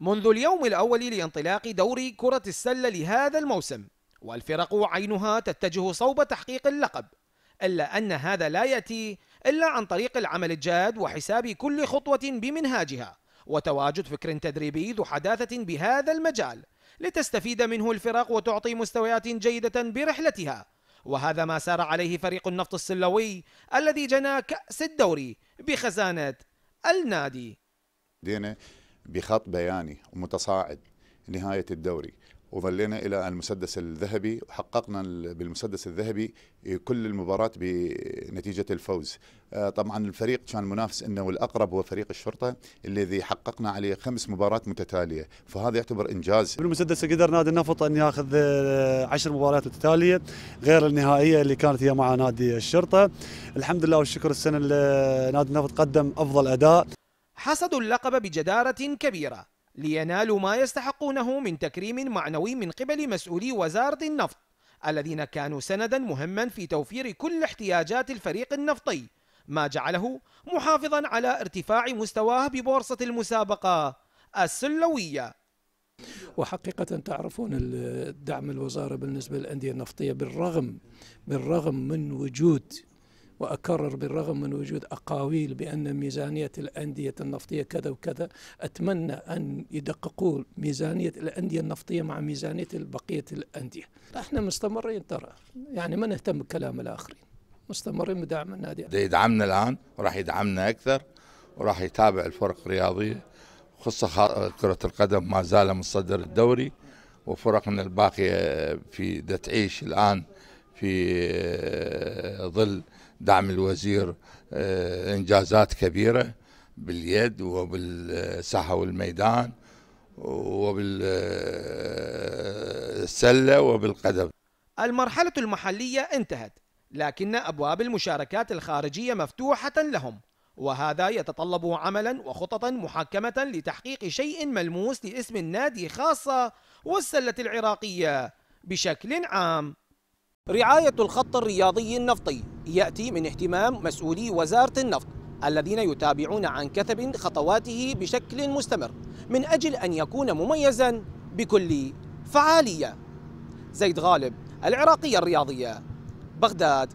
منذ اليوم الأول لانطلاق دوري كرة السلة لهذا الموسم، والفرق عينها تتجه صوب تحقيق اللقب، إلا أن هذا لا يأتي إلا عن طريق العمل الجاد وحساب كل خطوة بمنهاجها، وتواجد فكر تدريبي ذو حداثة بهذا المجال لتستفيد منه الفرق وتعطي مستويات جيدة برحلتها. وهذا ما سار عليه فريق النفط السلوي الذي جنى كأس الدوري بخزانة النادي. دينا بخط بياني ومتصاعد نهاية الدوري، وظلينا إلى المسدس الذهبي، وحققنا بالمسدس الذهبي كل المباراة بنتيجة الفوز. طبعا الفريق كان منافس إنه الأقرب هو فريق الشرطة الذي حققنا عليه 5 مباريات متتالية، فهذا يعتبر إنجاز. بالمسدس قدر نادي النفط أن يأخذ 10 مباريات متتالية غير النهائية اللي كانت هي مع نادي الشرطة. الحمد لله والشكر، السنة نادي النفط قدم أفضل أداء. حصدوا اللقب بجدارة كبيرة لينالوا ما يستحقونه من تكريم معنوي من قبل مسؤولي وزارة النفط الذين كانوا سندا مهما في توفير كل احتياجات الفريق النفطي، ما جعله محافظا على ارتفاع مستواه ببورصة المسابقة السلوية. وحقيقة تعرفون الدعم الوزارة بالنسبة للأندية النفطية بالرغم من وجود، وأكرر بالرغم من وجود أقاويل بأن ميزانية الأندية النفطية كذا وكذا، أتمنى أن يدققوا ميزانية الأندية النفطية مع ميزانية بقية الأندية. احنا مستمرين ترى، يعني ما نهتم بكلام الآخرين، مستمرين بدعم النادي. يدعمنا الآن وراح يدعمنا أكثر، وراح يتابع الفرق الرياضية، خصوصا كرة القدم ما زال متصدر الدوري، وفرقنا الباقية في تعيش الآن في ظل دعم الوزير إنجازات كبيرة باليد وبالساحة والميدان وبالسلة وبالقدم. المرحلة المحلية انتهت، لكن أبواب المشاركات الخارجية مفتوحة لهم، وهذا يتطلب عملا وخططا محكمة لتحقيق شيء ملموس لاسم النادي خاصة والسلة العراقية بشكل عام. رعاية الخط الرياضي النفطي يأتي من اهتمام مسؤولي وزارة النفط الذين يتابعون عن كثب خطواته بشكل مستمر من أجل أن يكون مميزا بكل فعالية. زيد غالب، العراقية الرياضية، بغداد.